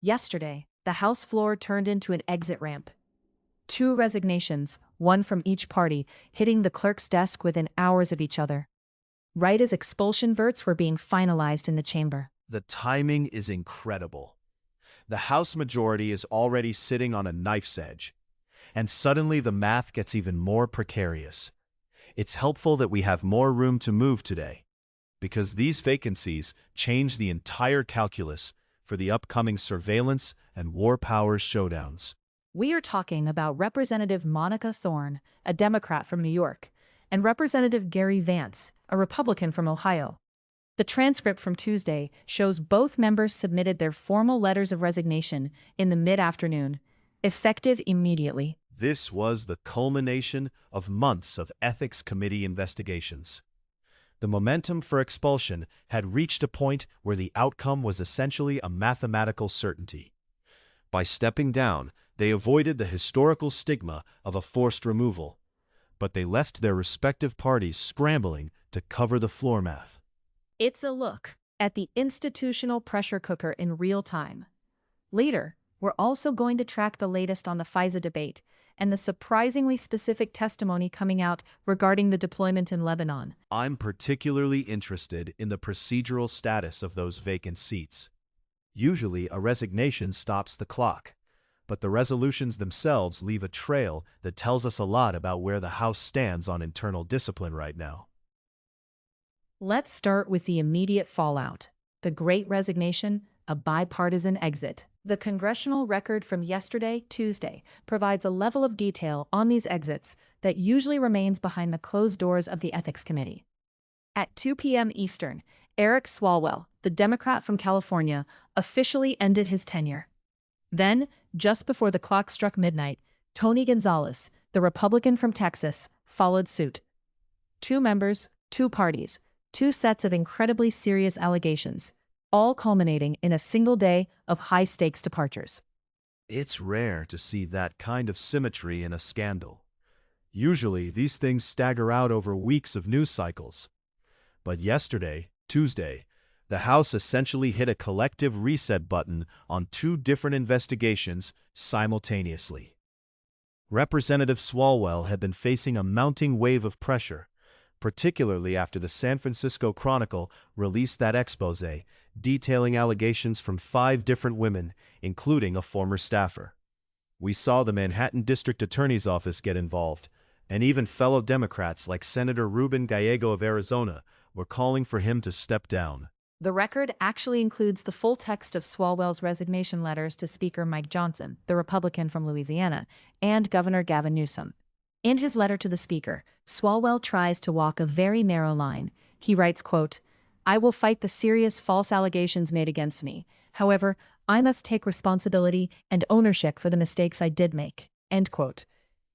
Yesterday, the House floor turned into an exit ramp. Two resignations, one from each party, hitting the clerk's desk within hours of each other. Right as expulsion votes were being finalized in the chamber. The timing is incredible. The House majority is already sitting on a knife's edge. And suddenly the math gets even more precarious. It's helpful that we have more room to move today, because these vacancies change the entire calculus for the upcoming surveillance and war powers showdowns. We are talking about Representative Monica Thorne, a Democrat from New York, and Representative Gary Vance, a Republican from Ohio. The transcript from Tuesday shows both members submitted their formal letters of resignation in the mid-afternoon, effective immediately. This was the culmination of months of ethics committee investigations. The momentum for expulsion had reached a point where the outcome was essentially a mathematical certainty. By stepping down, they avoided the historical stigma of a forced removal, but they left their respective parties scrambling to cover the floor math. It's a look at the institutional pressure cooker in real time. Later, we're also going to track the latest on the FISA debate and the surprisingly specific testimony coming out regarding the deployment in Lebanon. I'm particularly interested in the procedural status of those vacant seats. Usually, a resignation stops the clock, but the resolutions themselves leave a trail that tells us a lot about where the House stands on internal discipline right now. Let's start with the immediate fallout. The Great Resignation, a bipartisan exit. The congressional record from yesterday, Tuesday, provides a level of detail on these exits that usually remains behind the closed doors of the Ethics Committee. At 2 p.m. Eastern, Eric Swalwell, the Democrat from California, officially ended his tenure. Then, just before the clock struck midnight, Tony Gonzales, the Republican from Texas, followed suit. Two members, two parties, two sets of incredibly serious allegations, all culminating in a single day of high-stakes departures. It's rare to see that kind of symmetry in a scandal. Usually, these things stagger out over weeks of news cycles. But yesterday, Tuesday, the House essentially hit a collective reset button on two different investigations simultaneously. Representative Swalwell had been facing a mounting wave of pressure, particularly after the San Francisco Chronicle released that expose detailing allegations from 5 different women, including a former staffer. We saw the Manhattan District Attorney's Office get involved, and even fellow Democrats like Senator Ruben Gallego of Arizona were calling for him to step down. The record actually includes the full text of Swalwell's resignation letters to Speaker Mike Johnson, the Republican from Louisiana, and Governor Gavin Newsom. In his letter to the Speaker, Swalwell tries to walk a very narrow line. He writes, quote, "I will fight the serious false allegations made against me. However, I must take responsibility and ownership for the mistakes I did make." End quote.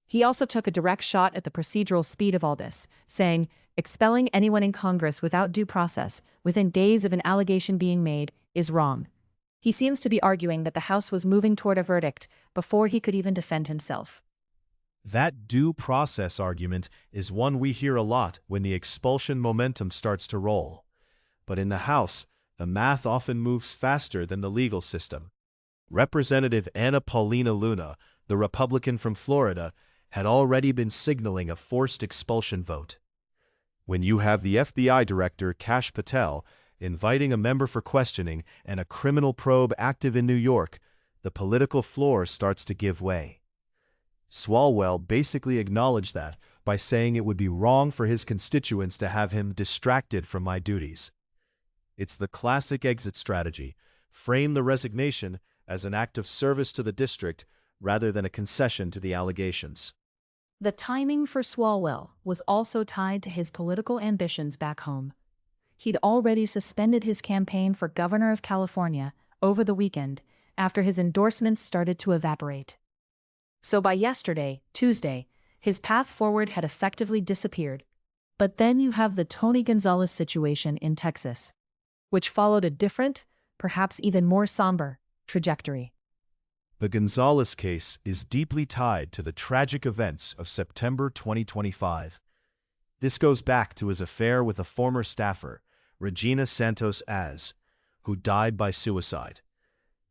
He also took a direct shot at the procedural speed of all this, saying, "Expelling anyone in Congress without due process, within days of an allegation being made, is wrong." He seems to be arguing that the House was moving toward a verdict before he could even defend himself. That due process argument is one we hear a lot when the expulsion momentum starts to roll. But in the House, the math often moves faster than the legal system. Representative Anna Paulina Luna, the Republican from Florida, had already been signaling a forced expulsion vote. When you have the FBI Director Kash Patel inviting a member for questioning and a criminal probe active in New York, the political floor starts to give way. Swalwell basically acknowledged that by saying it would be wrong for his constituents to have him distracted from my duties. It's the classic exit strategy: frame the resignation as an act of service to the district rather than a concession to the allegations. The timing for Swalwell was also tied to his political ambitions back home. He'd already suspended his campaign for governor of California over the weekend after his endorsements started to evaporate. So by yesterday, Tuesday, his path forward had effectively disappeared. But then you have the Tony Gonzales situation in Texas, which followed a different, perhaps even more somber, trajectory. The Gonzales case is deeply tied to the tragic events of September 2025. This goes back to his affair with a former staffer, Regina Santos Az, who died by suicide.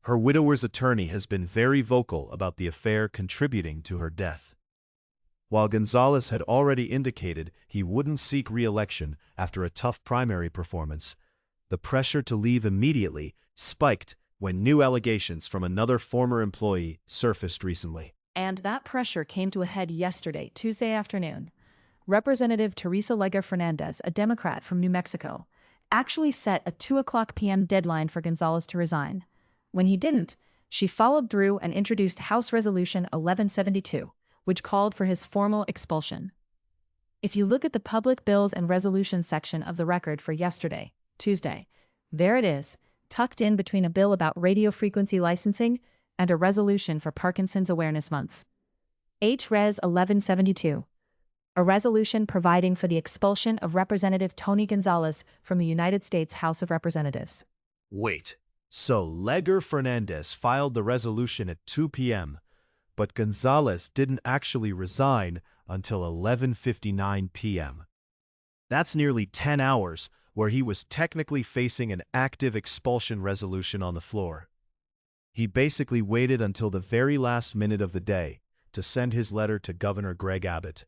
Her widower's attorney has been very vocal about the affair contributing to her death. While Gonzales had already indicated he wouldn't seek re-election after a tough primary performance, the pressure to leave immediately spiked when new allegations from another former employee surfaced recently. And that pressure came to a head yesterday, Tuesday afternoon. Representative Teresa Lega Fernandez, a Democrat from New Mexico, actually set a 2:00 p.m. deadline for Gonzales to resign. When he didn't, she followed through and introduced House Resolution 1172, which called for his formal expulsion. If you look at the Public Bills and Resolutions section of the record for yesterday, Tuesday, there it is, tucked in between a bill about radio frequency licensing and a resolution for Parkinson's Awareness Month. H-Res 1172, a resolution providing for the expulsion of Representative Tony Gonzales from the United States House of Representatives. Wait, so Lega Fernandez filed the resolution at 2 p.m., but Gonzales didn't actually resign until 11:59 p.m. That's nearly 10 hours where he was technically facing an active expulsion resolution on the floor. He basically waited until the very last minute of the day to send his letter to Governor Greg Abbott.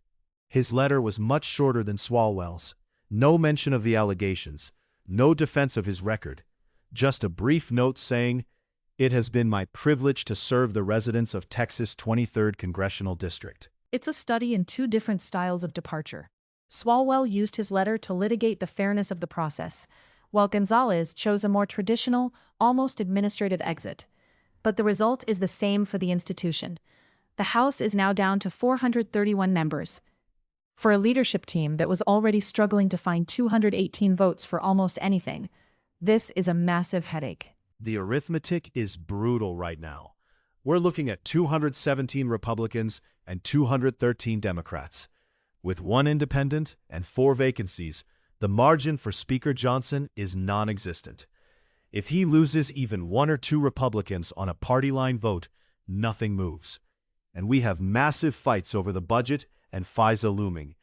His letter was much shorter than Swalwell's. No mention of the allegations, no defense of his record, just a brief note saying, "It has been my privilege to serve the residents of Texas' 23rd Congressional District." It's a study in two different styles of departure. Swalwell used his letter to litigate the fairness of the process, while Gonzales chose a more traditional, almost administrative exit. But the result is the same for the institution. The House is now down to 431 members. For a leadership team that was already struggling to find 218 votes for almost anything, this is a massive headache. The arithmetic is brutal right now. We're looking at 217 Republicans and 213 Democrats. With 1 independent and 4 vacancies, the margin for Speaker Johnson is non-existent. If he loses even 1 or 2 Republicans on a party line vote, nothing moves. And we have massive fights over the budget and FISA looming.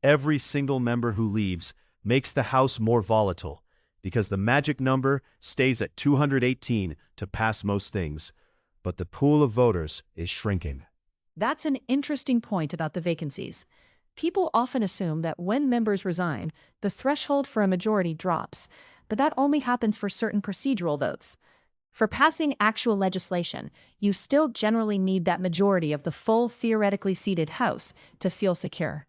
Every single member who leaves makes the House more volatile, because the magic number stays at 218 to pass most things, but the pool of voters is shrinking. That's an interesting point about the vacancies. People often assume that when members resign, the threshold for a majority drops, but that only happens for certain procedural votes. For passing actual legislation, you still generally need that majority of the full theoretically seated House to feel secure.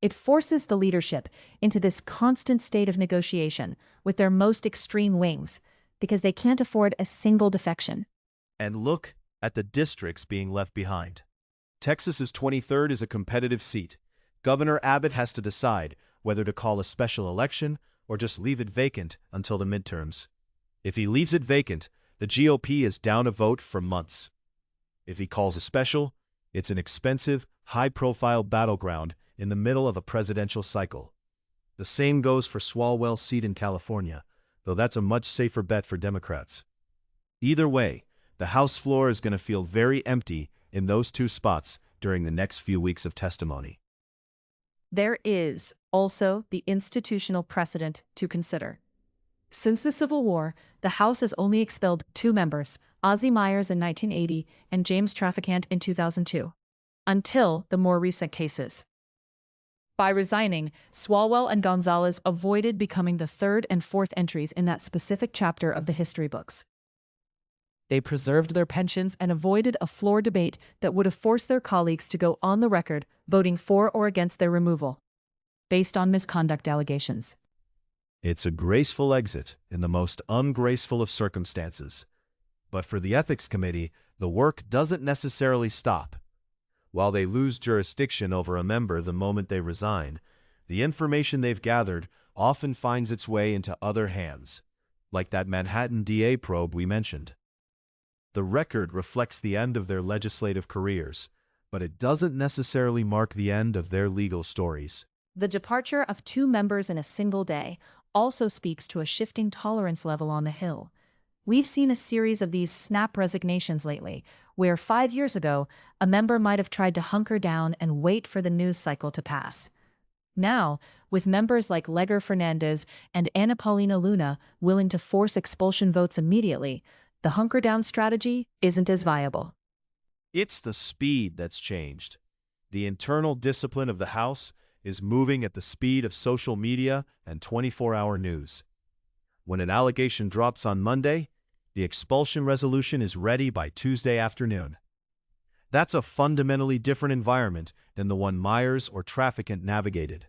It forces the leadership into this constant state of negotiation with their most extreme wings, because they can't afford a single defection. And look at the districts being left behind. Texas's 23rd is a competitive seat. Governor Abbott has to decide whether to call a special election or just leave it vacant until the midterms. If he leaves it vacant, the GOP is down a vote for months. If he calls a special, it's an expensive, high-profile battleground in the middle of a presidential cycle. The same goes for Swalwell's seat in California, though that's a much safer bet for Democrats. Either way, the House floor is going to feel very empty in those 2 spots during the next few weeks of testimony. There is also the institutional precedent to consider. Since the Civil War, the House has only expelled 2 members, Ozzie Myers in 1980 and James Traficant in 2002, until the more recent cases. By resigning, Swalwell and Gonzales avoided becoming the 3rd and 4th entries in that specific chapter of the history books. They preserved their pensions and avoided a floor debate that would have forced their colleagues to go on the record voting for or against their removal, based on misconduct allegations. It's a graceful exit in the most ungraceful of circumstances. But for the Ethics Committee, the work doesn't necessarily stop. While they lose jurisdiction over a member the moment they resign, the information they've gathered often finds its way into other hands, like that Manhattan DA probe we mentioned. The record reflects the end of their legislative careers, but it doesn't necessarily mark the end of their legal stories. The departure of 2 members in a single day also speaks to a shifting tolerance level on the Hill. We've seen a series of these snap resignations lately, where 5 years ago, a member might have tried to hunker down and wait for the news cycle to pass. Now, with members like Lega Fernandez and Ana Paulina Luna willing to force expulsion votes immediately, The hunker-down strategy isn't as viable. It's the speed that's changed. The internal discipline of the House is moving at the speed of social media and 24-hour news. When an allegation drops on Monday, the expulsion resolution is ready by Tuesday afternoon. That's a fundamentally different environment than the one Myers or Traficant navigated.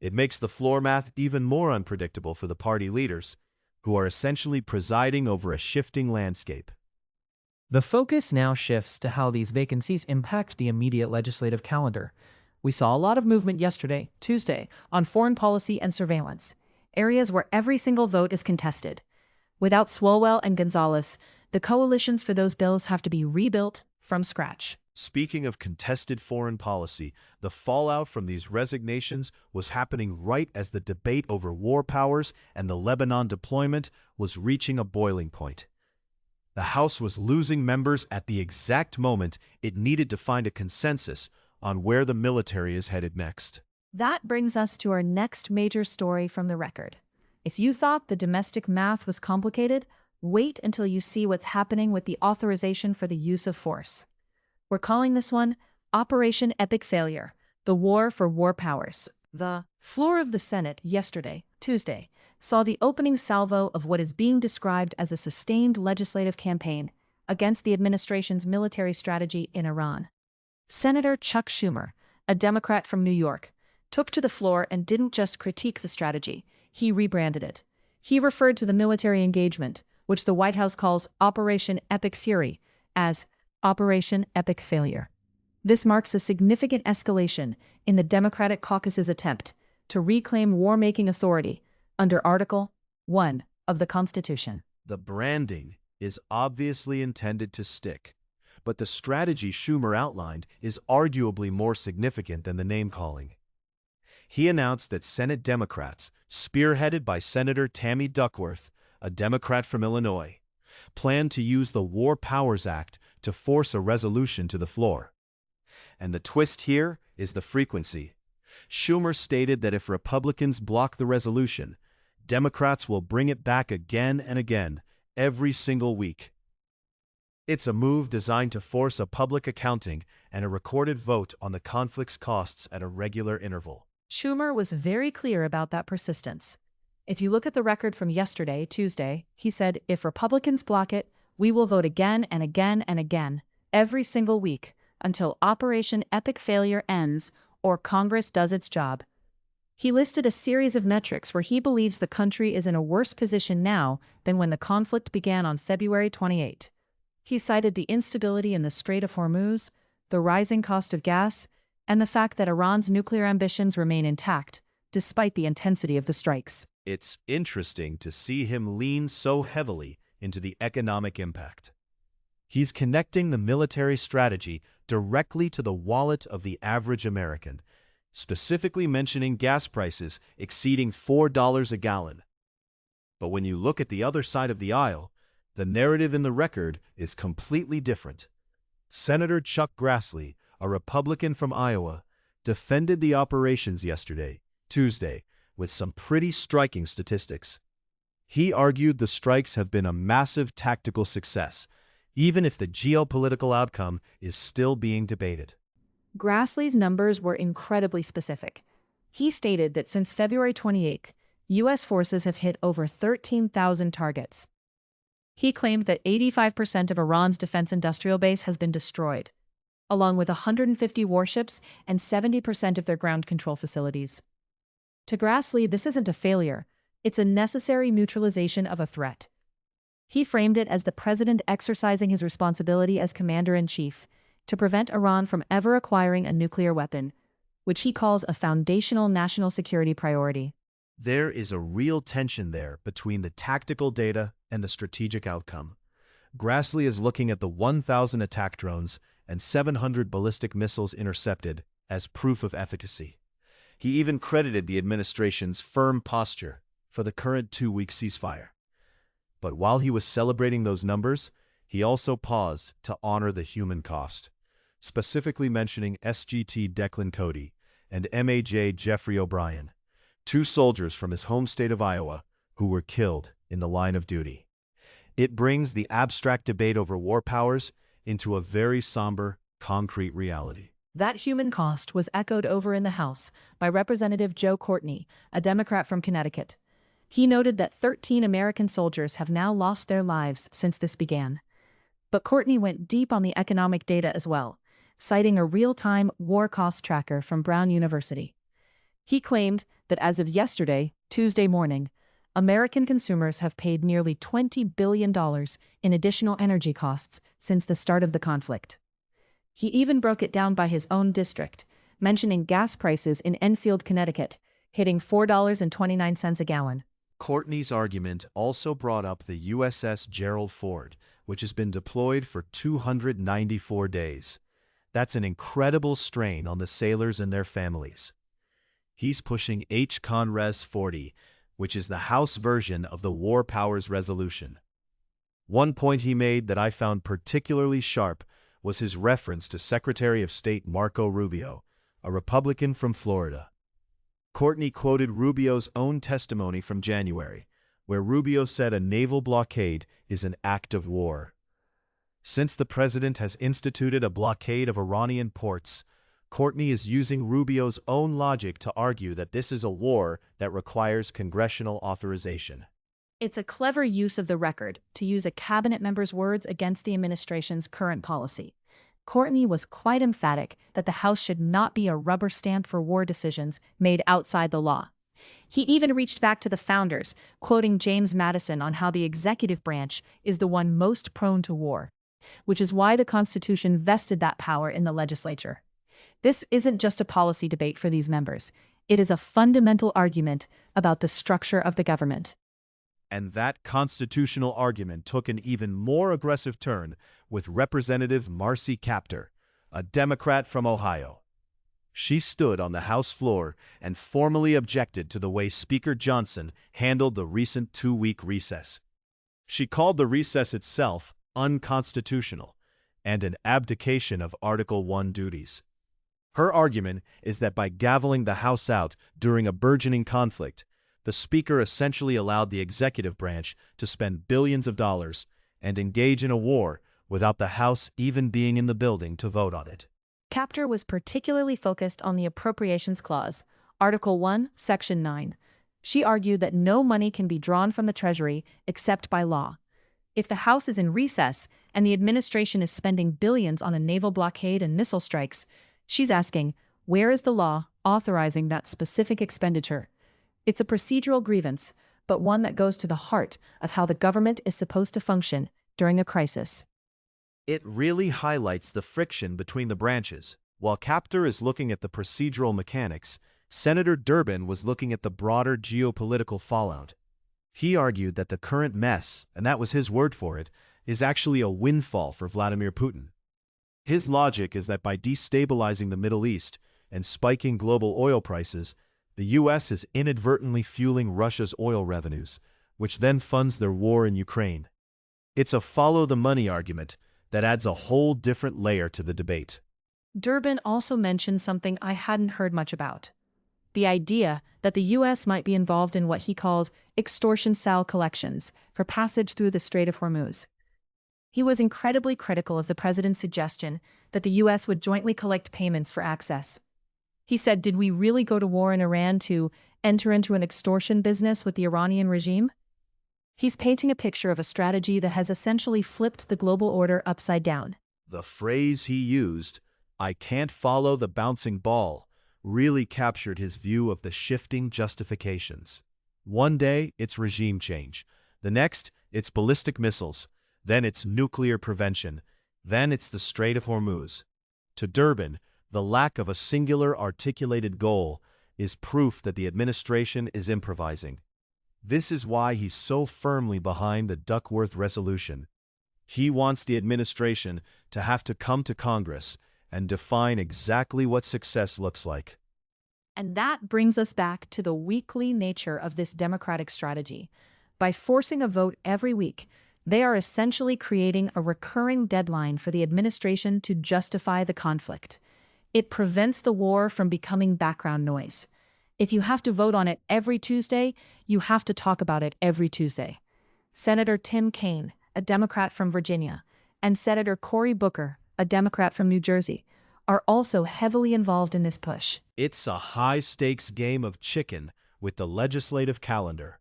It makes the floor math even more unpredictable for the party leaders, who are essentially presiding over a shifting landscape. The focus now shifts to how these vacancies impact the immediate legislative calendar. We saw a lot of movement yesterday, Tuesday, on foreign policy and surveillance, areas where every single vote is contested. Without Swalwell and Gonzales, the coalitions for those bills have to be rebuilt from scratch. Speaking of contested foreign policy, the fallout from these resignations was happening right as the debate over war powers and the Lebanon deployment was reaching a boiling point. The House was losing members at the exact moment it needed to find a consensus on where the military is headed next. That brings us to our next major story from the record. If you thought the domestic math was complicated, wait until you see what's happening with the authorization for the use of force. We're calling this one Operation Epic Failure, the War for War Powers. The floor of the Senate yesterday, Tuesday, saw the opening salvo of what is being described as a sustained legislative campaign against the administration's military strategy in Iran. Senator Chuck Schumer, a Democrat from New York, took to the floor and didn't just critique the strategy, he rebranded it. He referred to the military engagement, which the White House calls Operation Epic Fury, as Operation Epic Failure. This marks a significant escalation in the Democratic caucus's attempt to reclaim war-making authority under Article 1 of the Constitution. The branding is obviously intended to stick, but the strategy Schumer outlined is arguably more significant than the name-calling. He announced that Senate Democrats, spearheaded by Senator Tammy Duckworth, a Democrat from Illinois, plan to use the War Powers Act to force a resolution to the floor. And the twist here is the frequency. Schumer stated that if Republicans block the resolution, Democrats will bring it back again and again, every single week. It's a move designed to force a public accounting and a recorded vote on the conflict's costs at a regular interval. Schumer was very clear about that persistence. If you look at the record from yesterday, Tuesday, he said, if Republicans block it, we will vote again and again and again, every single week, until Operation Epic Failure ends or Congress does its job. He listed a series of metrics where he believes the country is in a worse position now than when the conflict began on February 28. He cited the instability in the Strait of Hormuz, the rising cost of gas, and the fact that Iran's nuclear ambitions remain intact, despite the intensity of the strikes. It's interesting to see him lean so heavily into the economic impact. He's connecting the military strategy directly to the wallet of the average American, specifically mentioning gas prices exceeding $4 a gallon. But when you look at the other side of the aisle, the narrative in the record is completely different. Senator Chuck Grassley, a Republican from Iowa, defended the operations yesterday, Tuesday, with some pretty striking statistics. He argued the strikes have been a massive tactical success, even if the geopolitical outcome is still being debated. Grassley's numbers were incredibly specific. He stated that since February 28, U.S. forces have hit over 13,000 targets. He claimed that 85% of Iran's defense industrial base has been destroyed, along with 150 warships and 70% of their ground control facilities. To Grassley, this isn't a failure, it's a necessary neutralization of a threat. He framed it as the president exercising his responsibility as commander-in-chief to prevent Iran from ever acquiring a nuclear weapon, which he calls a foundational national security priority. There is a real tension there between the tactical data and the strategic outcome. Grassley is looking at the 1,000 attack drones and 700 ballistic missiles intercepted as proof of efficacy. He even credited the administration's firm posture for the current 2-week ceasefire. But while he was celebrating those numbers, he also paused to honor the human cost, specifically mentioning SGT Declan Cody and MAJ Jeffrey O'Brien, 2 soldiers from his home state of Iowa who were killed in the line of duty. It brings the abstract debate over war powers into a very somber, concrete reality. That human cost was echoed over in the House by Representative Joe Courtney, a Democrat from Connecticut. He noted that 13 American soldiers have now lost their lives since this began. But Courtney went deep on the economic data as well, citing a real-time war cost tracker from Brown University. He claimed that as of yesterday, Tuesday morning, American consumers have paid nearly $20 billion in additional energy costs since the start of the conflict. He even broke it down by his own district, mentioning gas prices in Enfield, Connecticut, hitting $4.29 a gallon. Courtney's argument also brought up the USS Gerald Ford, which has been deployed for 294 days. That's an incredible strain on the sailors and their families. He's pushing H-Con Res 40, which is the House version of the War Powers Resolution. One point he made that I found particularly sharp was his reference to Secretary of State Marco Rubio, a Republican from Florida. Courtney quoted Rubio's own testimony from January, where Rubio said a naval blockade is an act of war. Since the president has instituted a blockade of Iranian ports, Courtney is using Rubio's own logic to argue that this is a war that requires congressional authorization. It's a clever use of the record to use a cabinet member's words against the administration's current policy. Courtney was quite emphatic that the House should not be a rubber stamp for war decisions made outside the law. He even reached back to the founders, quoting James Madison on how the executive branch is the one most prone to war, which is why the Constitution vested that power in the legislature. This isn't just a policy debate for these members. It is a fundamental argument about the structure of the government. And that constitutional argument took an even more aggressive turn with Representative Marcy Kaptur, a Democrat from Ohio. She stood on the House floor and formally objected to the way Speaker Johnson handled the recent 2-week recess. She called the recess itself unconstitutional and an abdication of Article I duties. Her argument is that by gaveling the House out during a burgeoning conflict, the Speaker essentially allowed the executive branch to spend billions of dollars and engage in a war without the House even being in the building to vote on it. Kaptur was particularly focused on the Appropriations Clause, Article 1, Section 9. She argued that no money can be drawn from the Treasury except by law. If the House is in recess and the administration is spending billions on a naval blockade and missile strikes, she's asking, where is the law authorizing that specific expenditure? It's a procedural grievance, but one that goes to the heart of how the government is supposed to function during a crisis. It really highlights the friction between the branches. While Kaptur is looking at the procedural mechanics, Senator Durbin was looking at the broader geopolitical fallout. He argued that the current mess, and that was his word for it, is actually a windfall for Vladimir Putin. His logic is that by destabilizing the Middle East and spiking global oil prices, the U.S. is inadvertently fueling Russia's oil revenues, which then funds their war in Ukraine. It's a follow-the-money argument that adds a whole different layer to the debate. Durbin also mentioned something I hadn't heard much about: the idea that the U.S. might be involved in what he called extortion-style collections for passage through the Strait of Hormuz. He was incredibly critical of the president's suggestion that the U.S. would jointly collect payments for access. He said, did we really go to war in Iran to enter into an extortion business with the Iranian regime? He's painting a picture of a strategy that has essentially flipped the global order upside down. The phrase he used, "I can't follow the bouncing ball," really captured his view of the shifting justifications. One day, it's regime change. The next, it's ballistic missiles. Then it's nuclear prevention. Then it's the Strait of Hormuz. To Durbin, the lack of a singular articulated goal is proof that the administration is improvising. This is why he's so firmly behind the Duckworth resolution. He wants the administration to have to come to Congress and define exactly what success looks like. And that brings us back to the weekly nature of this Democratic strategy. By forcing a vote every week, they are essentially creating a recurring deadline for the administration to justify the conflict. It prevents the war from becoming background noise. If you have to vote on it every Tuesday, you have to talk about it every Tuesday. Senator Tim Kaine, a Democrat from Virginia, and Senator Cory Booker, a Democrat from New Jersey, are also heavily involved in this push. It's a high-stakes game of chicken with the legislative calendar.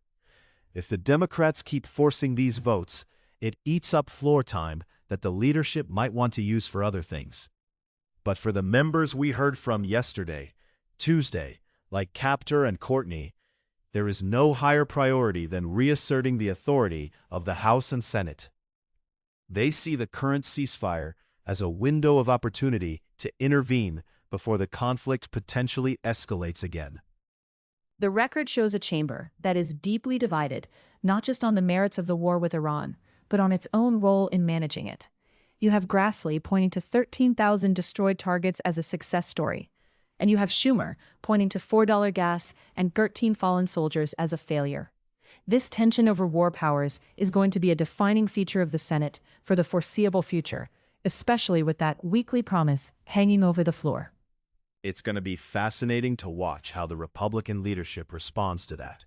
If the Democrats keep forcing these votes, it eats up floor time that the leadership might want to use for other things. But for the members we heard from yesterday, Tuesday, like Captor and Courtney, there is no higher priority than reasserting the authority of the House and Senate. They see the current ceasefire as a window of opportunity to intervene before the conflict potentially escalates again. The record shows a chamber that is deeply divided, not just on the merits of the war with Iran, but on its own role in managing it. You have Grassley pointing to 13,000 destroyed targets as a success story, and you have Schumer pointing to $4 gas and 13 fallen soldiers as a failure. This tension over war powers is going to be a defining feature of the Senate for the foreseeable future, especially with that weekly promise hanging over the floor. It's going to be fascinating to watch how the Republican leadership responds to that.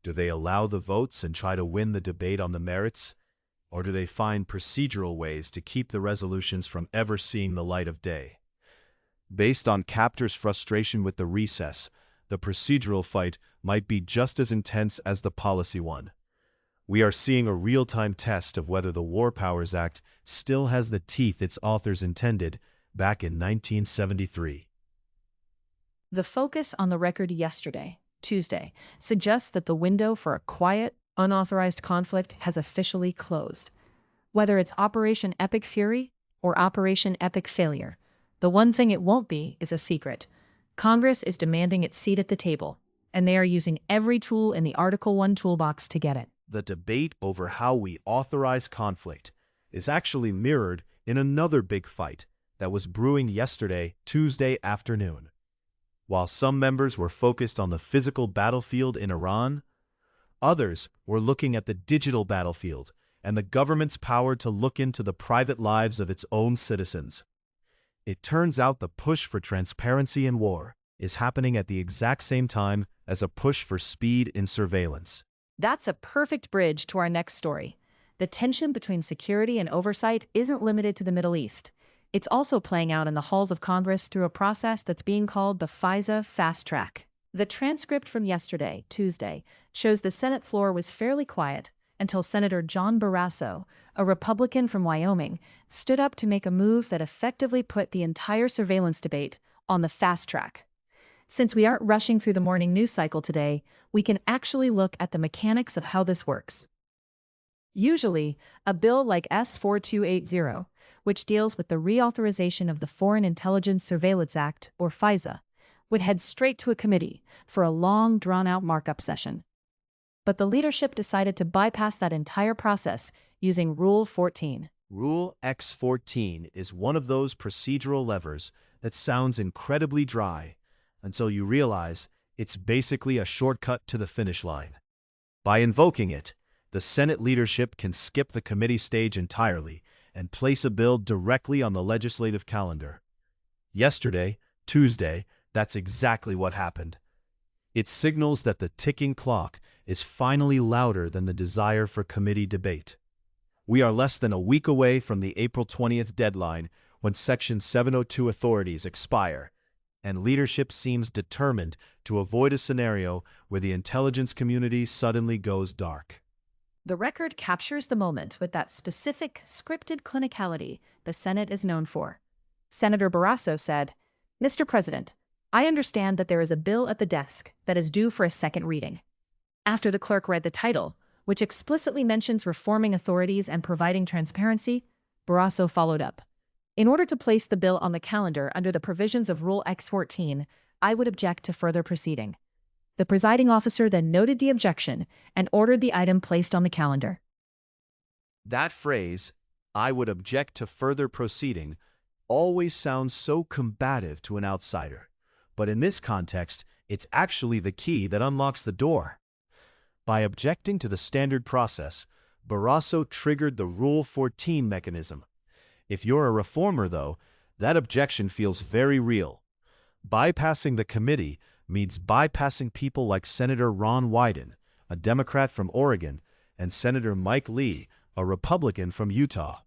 Do they allow the votes and try to win the debate on the merits? Or do they find procedural ways to keep the resolutions from ever seeing the light of day? Based on Captor's frustration with the recess, the procedural fight might be just as intense as the policy one. We are seeing a real-time test of whether the War Powers Act still has the teeth its authors intended back in 1973. The focus on the record yesterday, Tuesday, suggests that the window for a quiet, unauthorized conflict has officially closed. Whether it's Operation Epic Fury or Operation Epic Failure, the one thing it won't be is a secret. Congress is demanding its seat at the table, and they are using every tool in the Article 1 toolbox to get it. The debate over how we authorize conflict is actually mirrored in another big fight that was brewing yesterday, Tuesday afternoon. While some members were focused on the physical battlefield in Iran, others were looking at the digital battlefield and the government's power to look into the private lives of its own citizens. It turns out the push for transparency in war is happening at the exact same time as a push for speed in surveillance. That's a perfect bridge to our next story. The tension between security and oversight isn't limited to the Middle East. It's also playing out in the halls of Congress through a process that's being called the FISA Fast-Track. The transcript from yesterday, Tuesday, shows the Senate floor was fairly quiet until Senator John Barrasso, a Republican from Wyoming, stood up to make a move that effectively put the entire surveillance debate on the fast track. Since we aren't rushing through the morning news cycle today, we can actually look at the mechanics of how this works. Usually, a bill like S-4280, which deals with the reauthorization of the Foreign Intelligence Surveillance Act, or FISA, would head straight to a committee for a long, drawn-out markup session. But the leadership decided to bypass that entire process using Rule 14. Rule X14 is one of those procedural levers that sounds incredibly dry until you realize it's basically a shortcut to the finish line. By invoking it, the Senate leadership can skip the committee stage entirely and place a bill directly on the legislative calendar. Yesterday, Tuesday, that's exactly what happened. It signals that the ticking clock is finally louder than the desire for committee debate. We are less than a week away from the April 20th deadline when Section 702 authorities expire, and leadership seems determined to avoid a scenario where the intelligence community suddenly goes dark. The record captures the moment with that specific, scripted clinicality the Senate is known for. Senator Barrasso said, "Mr. President, I understand that there is a bill at the desk that is due for a second reading." After the clerk read the title, which explicitly mentions reforming authorities and providing transparency, Barrasso followed up. "In order to place the bill on the calendar under the provisions of Rule X14, I would object to further proceeding." The presiding officer then noted the objection and ordered the item placed on the calendar. That phrase, "I would object to further proceeding," always sounds so combative to an outsider. But in this context, it's actually the key that unlocks the door. By objecting to the standard process, Barrasso triggered the Rule 14 mechanism. If you're a reformer, though, that objection feels very real. Bypassing the committee means bypassing people like Senator Ron Wyden, a Democrat from Oregon, and Senator Mike Lee, a Republican from Utah.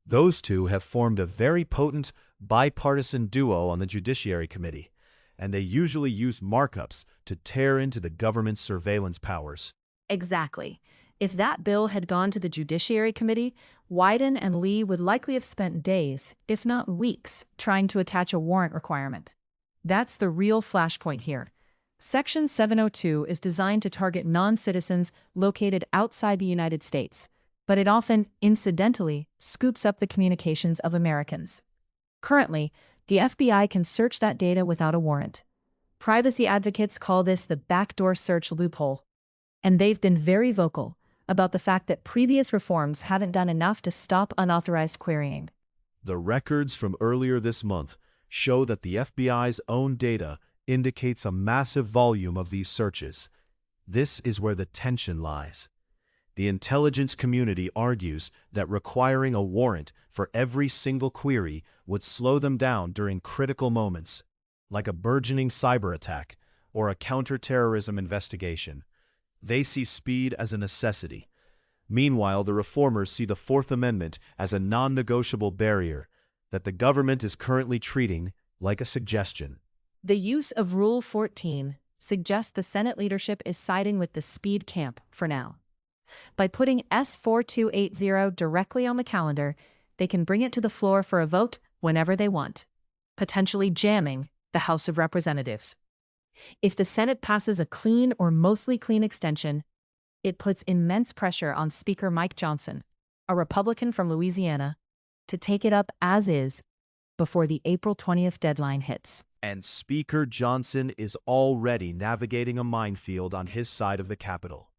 Those two have formed a very potent bipartisan duo on the Judiciary Committee, and they usually use markups to tear into the government's surveillance powers. Exactly. If that bill had gone to the Judiciary Committee, Wyden and Lee would likely have spent days, if not weeks, trying to attach a warrant requirement. That's the real flashpoint here. Section 702 is designed to target non-citizens located outside the United States, but it often, incidentally, scoops up the communications of Americans. Currently, the FBI can search that data without a warrant. Privacy advocates call this the backdoor search loophole, and they've been very vocal about the fact that previous reforms haven't done enough to stop unauthorized querying. The records from earlier this month show that the FBI's own data indicates a massive volume of these searches. This is where the tension lies. The intelligence community argues that requiring a warrant for every single query would slow them down during critical moments, like a burgeoning cyber attack or a counterterrorism investigation. They see speed as a necessity. Meanwhile, the reformers see the Fourth Amendment as a non-negotiable barrier that the government is currently treating like a suggestion. The use of Rule 14 suggests the Senate leadership is siding with the speed camp for now. By putting S-4280 directly on the calendar, they can bring it to the floor for a vote whenever they want, potentially jamming the House of Representatives. If the Senate passes a clean or mostly clean extension, it puts immense pressure on Speaker Mike Johnson, a Republican from Louisiana, to take it up as is before the April 20th deadline hits. And Speaker Johnson is already navigating a minefield on his side of the Capitol.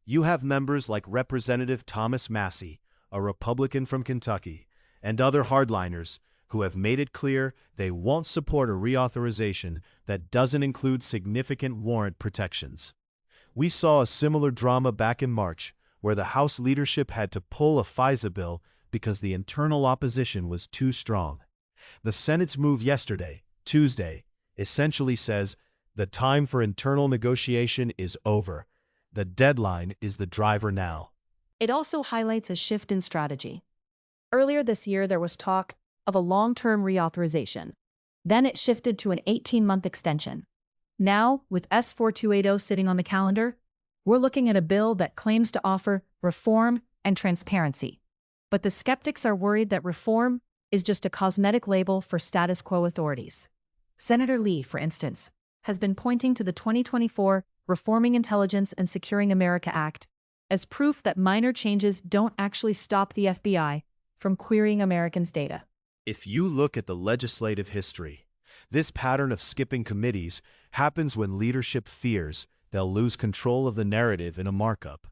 You have members like Representative Thomas Massey, a Republican from Kentucky, and other hardliners who have made it clear they won't support a reauthorization that doesn't include significant warrant protections. We saw a similar drama back in March, where the House leadership had to pull a FISA bill because the internal opposition was too strong. The Senate's move yesterday, Tuesday, essentially says the time for internal negotiation is over. The deadline is the driver now. It also highlights a shift in strategy. Earlier this year, there was talk of a long-term reauthorization. Then it shifted to an 18-month extension. Now, with S-4280 sitting on the calendar, we're looking at a bill that claims to offer reform and transparency. But the skeptics are worried that reform is just a cosmetic label for status quo authorities. Senator Lee, for instance, has been pointing to the 2024 Reforming Intelligence and Securing America Act as proof that minor changes don't actually stop the FBI from querying Americans' data. If you look at the legislative history, this pattern of skipping committees happens when leadership fears they'll lose control of the narrative in a markup.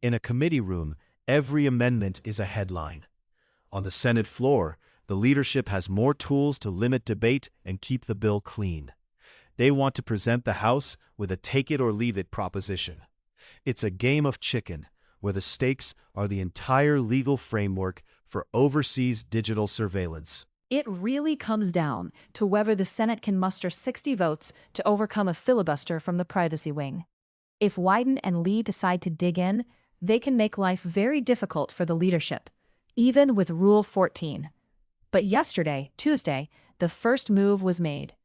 In a committee room, every amendment is a headline. On the Senate floor, the leadership has more tools to limit debate and keep the bill clean. They want to present the House with a take-it-or-leave-it proposition. It's a game of chicken, where the stakes are the entire legal framework for overseas digital surveillance. It really comes down to whether the Senate can muster 60 votes to overcome a filibuster from the privacy wing. If Wyden and Lee decide to dig in, they can make life very difficult for the leadership, even with Rule 14. But yesterday, Tuesday, the first move was made.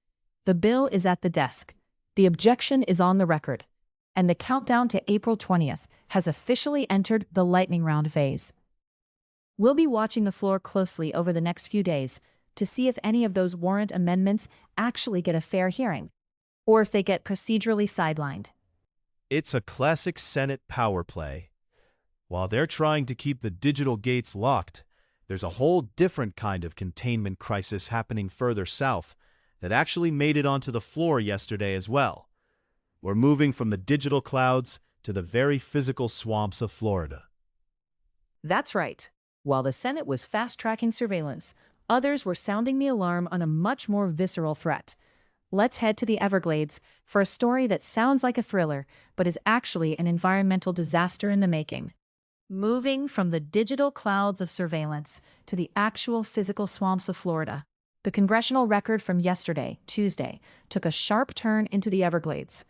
The bill is at the desk. The objection is on the record. And the countdown to April 20th has officially entered the lightning round phase. We'll be watching the floor closely over the next few days to see if any of those warrant amendments actually get a fair hearing, or if they get procedurally sidelined. It's a classic Senate power play. While they're trying to keep the digital gates locked, there's a whole different kind of containment crisis happening further south that actually made it onto the floor yesterday as well. We're moving from the digital clouds to the very physical swamps of Florida. That's right. While the Senate was fast-tracking surveillance, others were sounding the alarm on a much more visceral threat. Let's head to the Everglades for a story that sounds like a thriller, but is actually an environmental disaster in the making. Moving from the digital clouds of surveillance to the actual physical swamps of Florida, the congressional record from yesterday, Tuesday, took a sharp turn into the Everglades.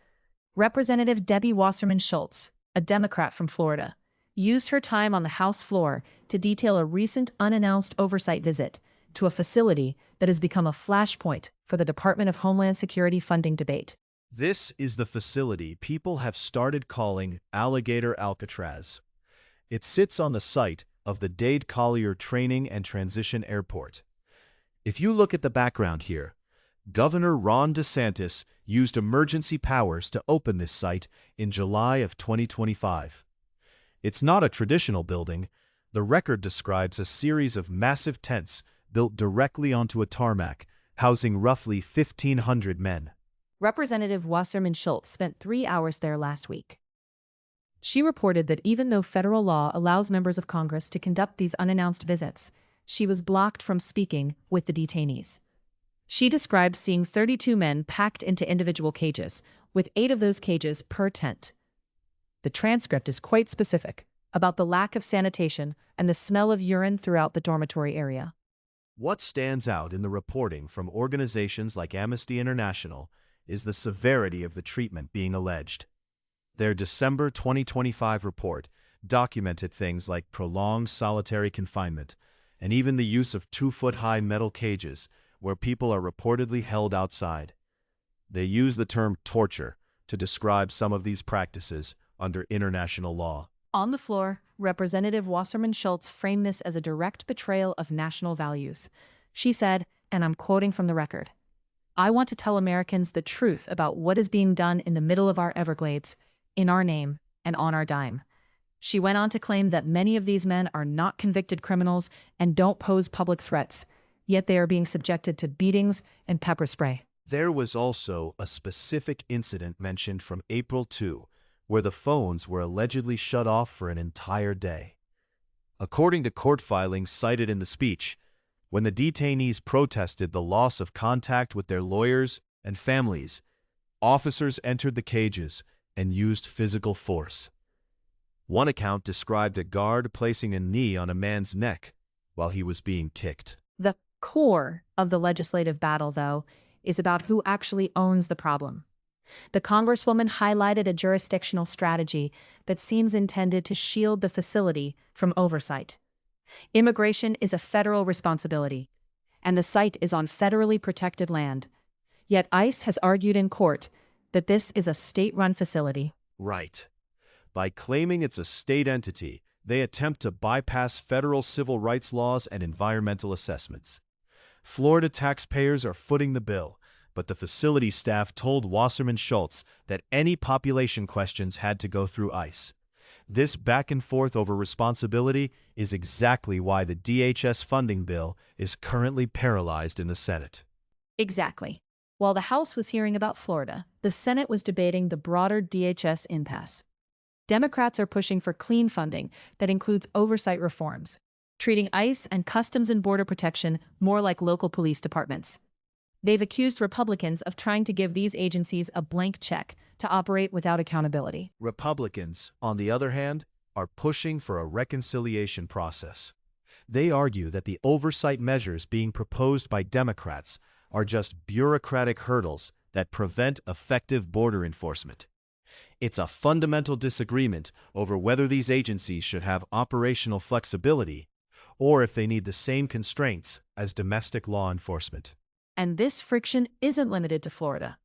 Representative Debbie Wasserman Schultz, a Democrat from Florida, used her time on the House floor to detail a recent unannounced oversight visit to a facility that has become a flashpoint for the Department of Homeland Security funding debate. This is the facility people have started calling Alligator Alcatraz. It sits on the site of the Dade Collier Training and Transition Airport. If you look at the background here, Governor Ron DeSantis used emergency powers to open this site in July of 2025. It's not a traditional building. The record describes a series of massive tents built directly onto a tarmac, housing roughly 1,500 men. Representative Wasserman Schultz spent 3 hours there last week. She reported that even though federal law allows members of Congress to conduct these unannounced visits, she was blocked from speaking with the detainees. She described seeing 32 men packed into individual cages, with 8 of those cages per tent. The transcript is quite specific about the lack of sanitation and the smell of urine throughout the dormitory area. What stands out in the reporting from organizations like Amnesty International is the severity of the treatment being alleged. Their December 2025 report documented things like prolonged solitary confinement and even the use of 2-foot-high metal cages where people are reportedly held outside. They use the term torture to describe some of these practices under international law. On the floor, Representative Wasserman Schultz framed this as a direct betrayal of national values. She said, and I'm quoting from the record, "I want to tell Americans the truth about what is being done in the middle of our Everglades, in our name, and on our dime." She went on to claim that many of these men are not convicted criminals and don't pose public threats, yet they are being subjected to beatings and pepper spray. There was also a specific incident mentioned from April 2, where the phones were allegedly shut off for an entire day. According to court filings cited in the speech, when the detainees protested the loss of contact with their lawyers and families, officers entered the cages and used physical force. One account described a guard placing a knee on a man's neck while he was being kicked. The core of the legislative battle, though, is about who actually owns the problem. The Congresswoman highlighted a jurisdictional strategy that seems intended to shield the facility from oversight. Immigration is a federal responsibility, and the site is on federally protected land. Yet ICE has argued in court that this is a state-run facility. Right. By claiming it's a state entity, they attempt to bypass federal civil rights laws and environmental assessments. Florida taxpayers are footing the bill, but the facility staff told Wasserman Schultz that any population questions had to go through ICE. This back and forth over responsibility is exactly why the DHS funding bill is currently paralyzed in the Senate. Exactly. While the House was hearing about Florida, the Senate was debating the broader DHS impasse. Democrats are pushing for clean funding that includes oversight reforms, treating ICE and Customs and Border Protection more like local police departments. They've accused Republicans of trying to give these agencies a blank check to operate without accountability. Republicans, on the other hand, are pushing for a reconciliation process. They argue that the oversight measures being proposed by Democrats are just bureaucratic hurdles that prevent effective border enforcement. It's a fundamental disagreement over whether these agencies should have operational flexibility or if they need the same constraints as domestic law enforcement. And this friction isn't limited to Florida.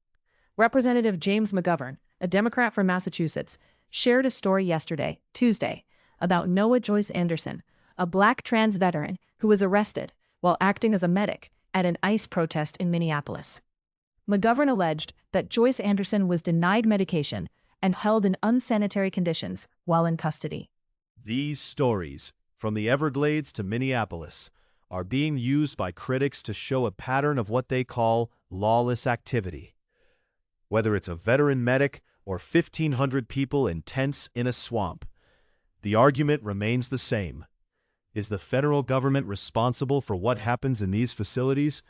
Representative James McGovern, a Democrat from Massachusetts, shared a story yesterday, Tuesday, about Noah Joyce Anderson, a Black trans veteran who was arrested while acting as a medic at an ICE protest in Minneapolis. McGovern alleged that Joyce Anderson was denied medication and held in unsanitary conditions while in custody. These stories, from the Everglades to Minneapolis, are being used by critics to show a pattern of what they call lawless activity. Whether it's a veteran medic or 1,500 people in tents in a swamp, the argument remains the same. Is the federal government responsible for what happens in these facilities,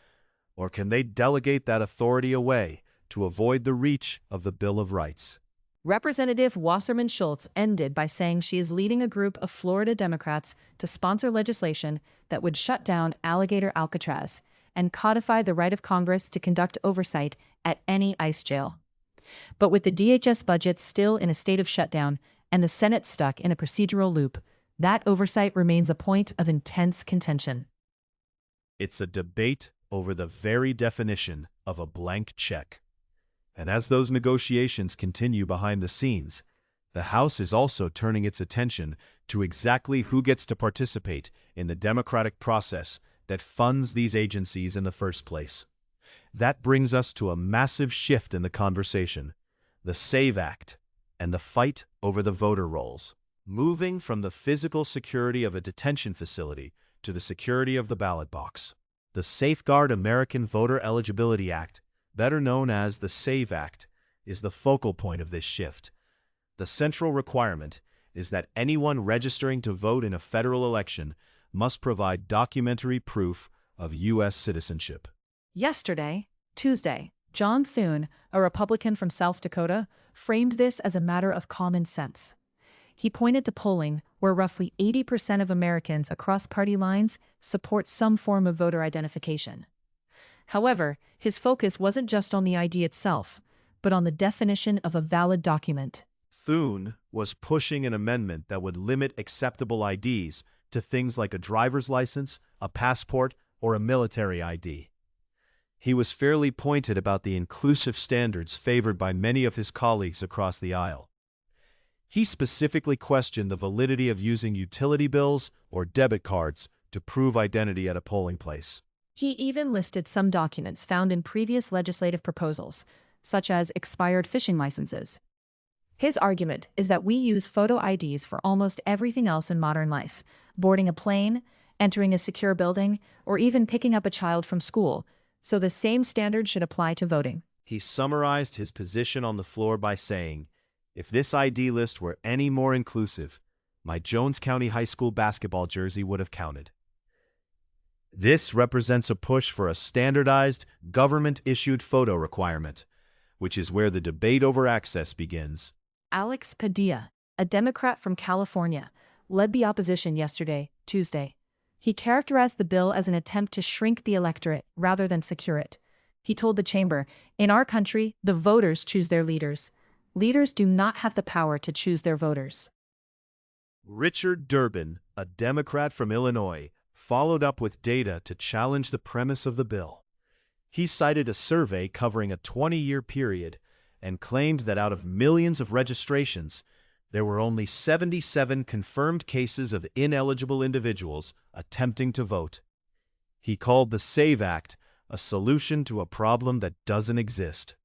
or can they delegate that authority away to avoid the reach of the Bill of Rights? Representative Wasserman Schultz ended by saying she is leading a group of Florida Democrats to sponsor legislation that would shut down Alligator Alcatraz and codify the right of Congress to conduct oversight at any ICE jail. But with the DHS budget still in a state of shutdown, and the Senate stuck in a procedural loop. That oversight remains a point of intense contention. It's a debate over the very definition of a blank check. And as those negotiations continue behind the scenes, the House is also turning its attention to exactly who gets to participate in the democratic process that funds these agencies in the first place. That brings us to a massive shift in the conversation: the SAVE Act and the fight over the voter rolls. Moving from the physical security of a detention facility to the security of the ballot box. The Safeguard American Voter Eligibility Act, better known as the SAVE Act, is the focal point of this shift. The central requirement is that anyone registering to vote in a federal election must provide documentary proof of U.S. citizenship. Yesterday, Tuesday, John Thune, a Republican from South Dakota, framed this as a matter of common sense. He pointed to polling where roughly 80% of Americans across party lines support some form of voter identification. However, his focus wasn't just on the ID itself, but on the definition of a valid document. Thune was pushing an amendment that would limit acceptable IDs to things like a driver's license, a passport, or a military ID. He was fairly pointed about the inclusive standards favored by many of his colleagues across the aisle. He specifically questioned the validity of using utility bills or debit cards to prove identity at a polling place. He even listed some documents found in previous legislative proposals, such as expired fishing licenses. His argument is that we use photo IDs for almost everything else in modern life: boarding a plane, entering a secure building, or even picking up a child from school, so the same standard should apply to voting. He summarized his position on the floor by saying, "If this ID list were any more inclusive, my Jones County High School basketball jersey would have counted." This represents a push for a standardized, government-issued photo requirement, which is where the debate over access begins. Alex Padilla, a Democrat from California, led the opposition yesterday, Tuesday. He characterized the bill as an attempt to shrink the electorate rather than secure it. He told the chamber, "In our country, the voters choose their leaders. Leaders do not have the power to choose their voters." Richard Durbin, a Democrat from Illinois, followed up with data to challenge the premise of the bill. He cited a survey covering a 20-year period and claimed that out of millions of registrations, there were only 77 confirmed cases of ineligible individuals attempting to vote. He called the SAVE Act a solution to a problem that doesn't exist.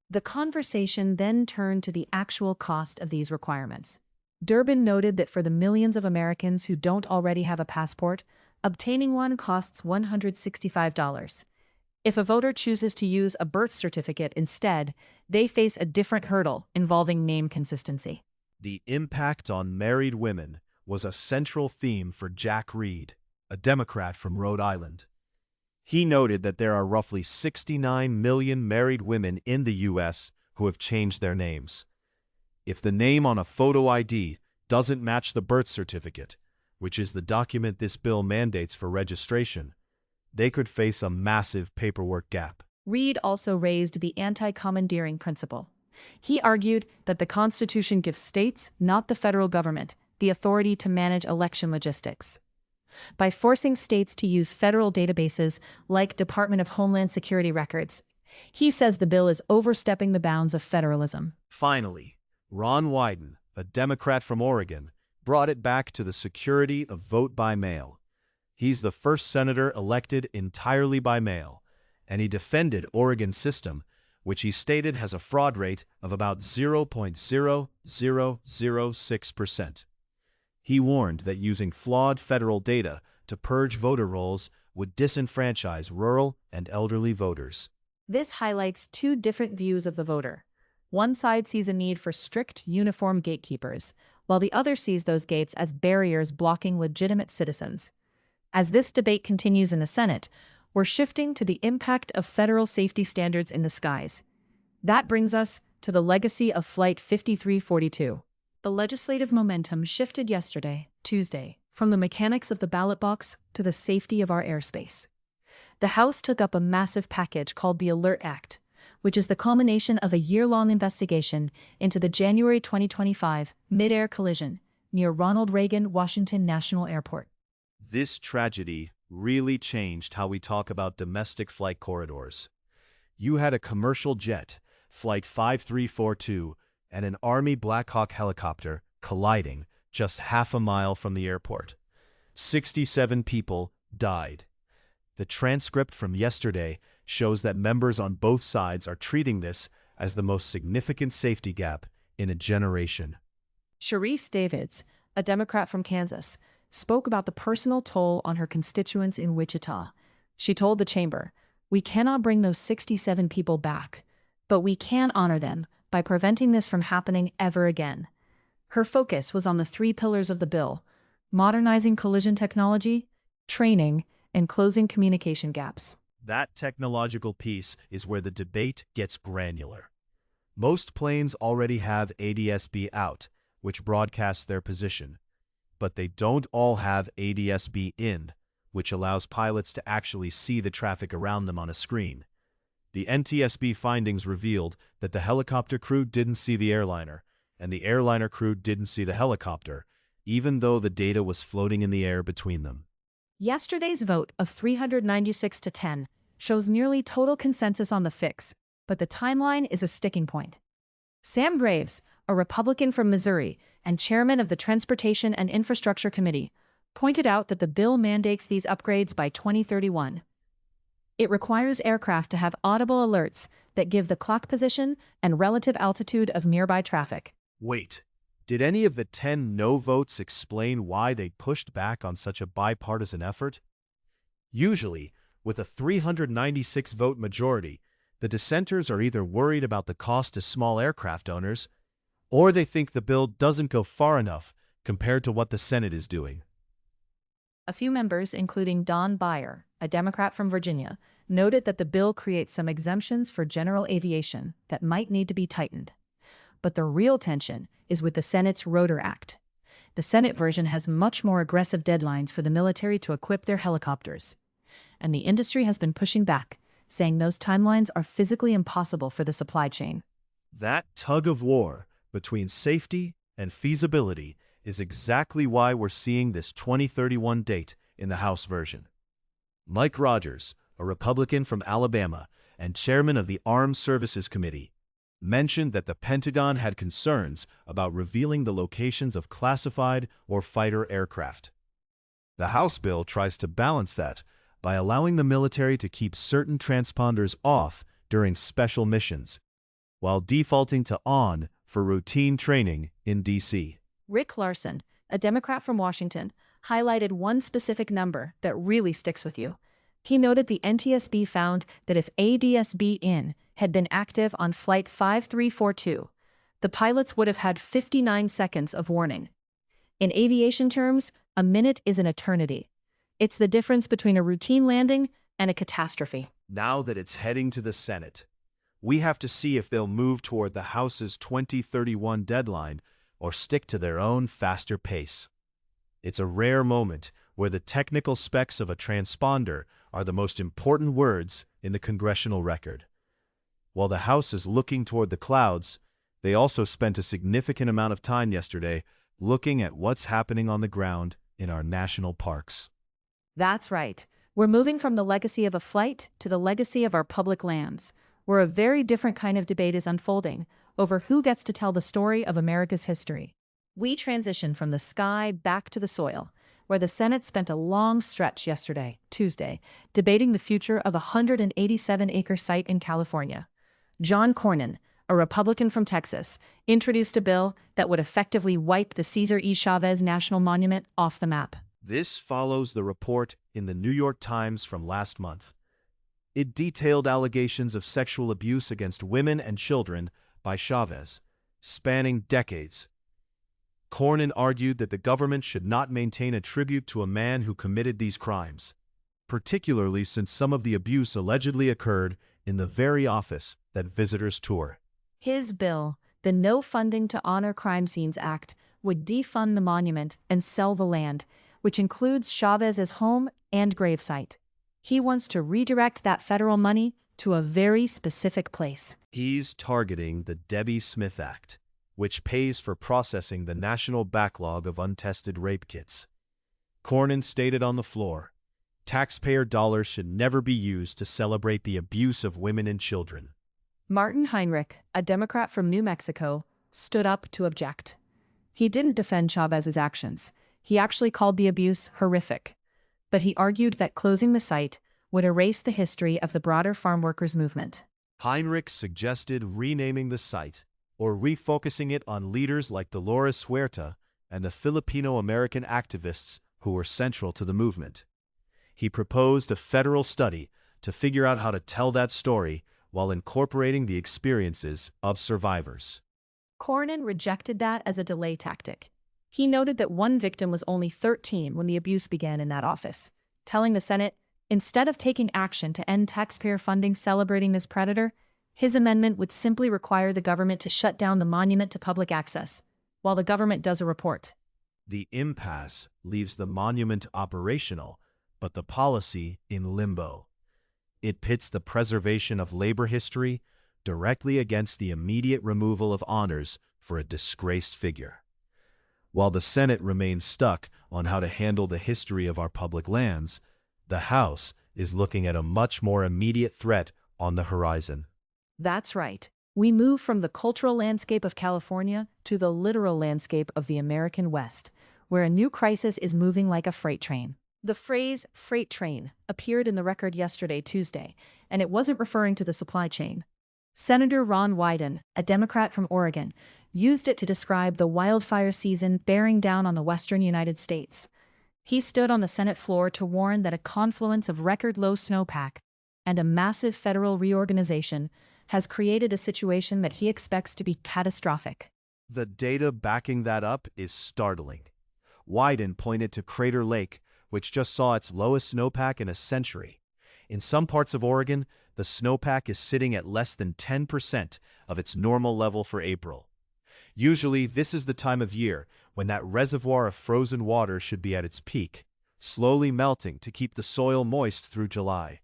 The conversation then turned to the actual cost of these requirements. Durbin noted that for the millions of Americans who don't already have a passport, obtaining one costs $165. If a voter chooses to use a birth certificate instead, they face a different hurdle involving name consistency. The impact on married women was a central theme for Jack Reed, a Democrat from Rhode Island. He noted that there are roughly 69 million married women in the U.S. who have changed their names. If the name on a photo ID doesn't match the birth certificate, which is the document this bill mandates for registration, they could face a massive paperwork gap. Reed also raised the anti-commandeering principle. He argued that the Constitution gives states, not the federal government, the authority to manage election logistics. By forcing states to use federal databases like Department of Homeland Security records, he says the bill is overstepping the bounds of federalism. Finally, Ron Wyden, a Democrat from Oregon, brought it back to the security of vote by mail. He's the first senator elected entirely by mail, and he defended Oregon's system, which he stated has a fraud rate of about 0.0006%. He warned that using flawed federal data to purge voter rolls would disenfranchise rural and elderly voters. This highlights two different views of the voter. One side sees a need for strict, uniform gatekeepers, while the other sees those gates as barriers blocking legitimate citizens. As this debate continues in the Senate, we're shifting to the impact of federal safety standards in the skies. That brings us to the legacy of Flight 5342. The legislative momentum shifted yesterday, Tuesday, from the mechanics of the ballot box to the safety of our airspace. The House took up a massive package called the ALERT Act, which is the culmination of a year-long investigation into the January 2025 mid-air collision near Ronald Reagan Washington National Airport. This tragedy really changed how we talk about domestic flight corridors. You had a commercial jet, Flight 5342, and an Army Black Hawk helicopter colliding just half a mile from the airport. 67 people died. The transcript from yesterday shows that members on both sides are treating this as the most significant safety gap in a generation. Sharice Davids, a Democrat from Kansas, spoke about the personal toll on her constituents in Wichita. She told the chamber, "We cannot bring those 67 people back, but we can honor them by preventing this from happening ever again." Her focus was on the 3 pillars of the bill: modernizing collision technology, training, and closing communication gaps. That technological piece is where the debate gets granular. Most planes already have ADS-B out, which broadcasts their position. But they don't all have ADS-B in, which allows pilots to actually see the traffic around them on a screen. The NTSB findings revealed that the helicopter crew didn't see the airliner, and the airliner crew didn't see the helicopter, even though the data was floating in the air between them. Yesterday's vote of 396 to 10 shows nearly total consensus on the fix, but the timeline is a sticking point. Sam Graves, a Republican from Missouri and chairman of the Transportation and Infrastructure Committee, pointed out that the bill mandates these upgrades by 2031. It requires aircraft to have audible alerts that give the clock position and relative altitude of nearby traffic. Wait, did any of the 10 no votes explain why they pushed back on such a bipartisan effort? Usually, with a 396-vote majority, the dissenters are either worried about the cost to small aircraft owners, or they think the bill doesn't go far enough compared to what the Senate is doing. A few members, including Don Beyer, a Democrat from Virginia, noted that the bill creates some exemptions for general aviation that might need to be tightened. But the real tension is with the Senate's Rotor Act. The Senate version has much more aggressive deadlines for the military to equip their helicopters. And the industry has been pushing back, saying those timelines are physically impossible for the supply chain. That tug of war between safety and feasibility is exactly why we're seeing this 2031 date in the House version. Mike Rogers, a Republican from Alabama and chairman of the Armed Services Committee, mentioned that the Pentagon had concerns about revealing the locations of classified or fighter aircraft. The House bill tries to balance that by allowing the military to keep certain transponders off during special missions, while defaulting to on for routine training in D.C. Rick Larson, a Democrat from Washington, highlighted one specific number that really sticks with you. He noted the NTSB found that if ADS-B in had been active on Flight 5342, the pilots would have had 59 seconds of warning. In aviation terms, a minute is an eternity. It's the difference between a routine landing and a catastrophe. Now that it's heading to the Senate, we have to see if they'll move toward the House's 2031 deadline or stick to their own faster pace. It's a rare moment where the technical specs of a transponder are the most important words in the congressional record. While the House is looking toward the clouds, they also spent a significant amount of time yesterday looking at what's happening on the ground in our national parks. That's right. We're moving from the legacy of a flight to the legacy of our public lands, where a very different kind of debate is unfolding over who gets to tell the story of America's history. We transition from the sky back to the soil, where the Senate spent a long stretch yesterday, Tuesday, debating the future of a 187-acre site in California. John Cornyn, a Republican from Texas, introduced a bill that would effectively wipe the Cesar E. Chavez National Monument off the map. This follows the report in the New York Times from last month. It detailed allegations of sexual abuse against women and children by Chavez, spanning decades. Cornyn argued that the government should not maintain a tribute to a man who committed these crimes, particularly since some of the abuse allegedly occurred in the very office that visitors tour. His bill, the No Funding to Honor Crime Scenes Act, would defund the monument and sell the land, which includes Chavez's home and gravesite. He wants to redirect that federal money to a very specific place. He's targeting the Debbie Smith Act, which pays for processing the national backlog of untested rape kits. Cornyn stated on the floor, taxpayer dollars should never be used to celebrate the abuse of women and children. Martin Heinrich, a Democrat from New Mexico, stood up to object. He didn't defend Chavez's actions. He actually called the abuse horrific. But he argued that closing the site would erase the history of the broader farm workers' movement. Heinrich suggested renaming the site, or refocusing it on leaders like Dolores Huerta and the Filipino-American activists who were central to the movement. He proposed a federal study to figure out how to tell that story while incorporating the experiences of survivors. Cornyn rejected that as a delay tactic. He noted that one victim was only 13 when the abuse began in that office, telling the Senate, instead of taking action to end taxpayer funding celebrating this predator, his amendment would simply require the government to shut down the monument to public access, while the government does a report. The impasse leaves the monument operational, but the policy in limbo. It pits the preservation of labor history directly against the immediate removal of honors for a disgraced figure. While the Senate remains stuck on how to handle the history of our public lands, the House is looking at a much more immediate threat on the horizon. That's right. We move from the cultural landscape of California to the literal landscape of the American West, where a new crisis is moving like a freight train. The phrase freight train appeared in the record yesterday, Tuesday, and it wasn't referring to the supply chain. Senator Ron Wyden, a Democrat from Oregon, used it to describe the wildfire season bearing down on the western United States. He stood on the Senate floor to warn that a confluence of record-low snowpack and a massive federal reorganization has created a situation that he expects to be catastrophic. The data backing that up is startling. Wyden pointed to Crater Lake, which just saw its lowest snowpack in a century. In some parts of Oregon, the snowpack is sitting at less than 10% of its normal level for April. Usually, this is the time of year when that reservoir of frozen water should be at its peak, slowly melting to keep the soil moist through July.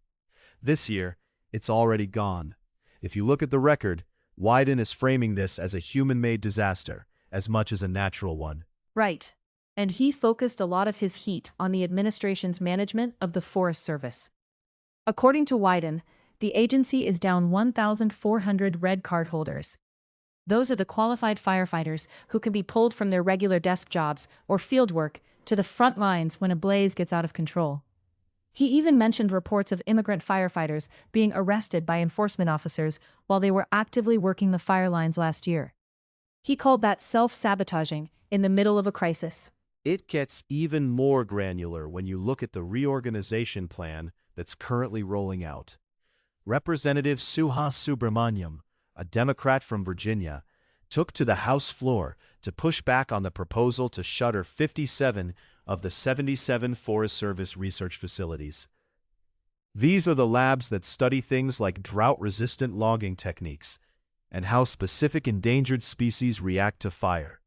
This year, it's already gone. If you look at the record, Wyden is framing this as a human-made disaster, as much as a natural one. Right. And he focused a lot of his heat on the administration's management of the Forest Service. According to Wyden, the agency is down 1,400 red card holders. Those are the qualified firefighters who can be pulled from their regular desk jobs or field work to the front lines when a blaze gets out of control. He even mentioned reports of immigrant firefighters being arrested by enforcement officers while they were actively working the fire lines last year. He called that self-sabotaging in the middle of a crisis. It gets even more granular when you look at the reorganization plan that's currently rolling out. Representative Suha Subramaniam, a Democrat from Virginia, took to the House floor to push back on the proposal to shutter 57 of the 77 Forest Service research facilities. These are the labs that study things like drought-resistant logging techniques and how specific endangered species react to fire.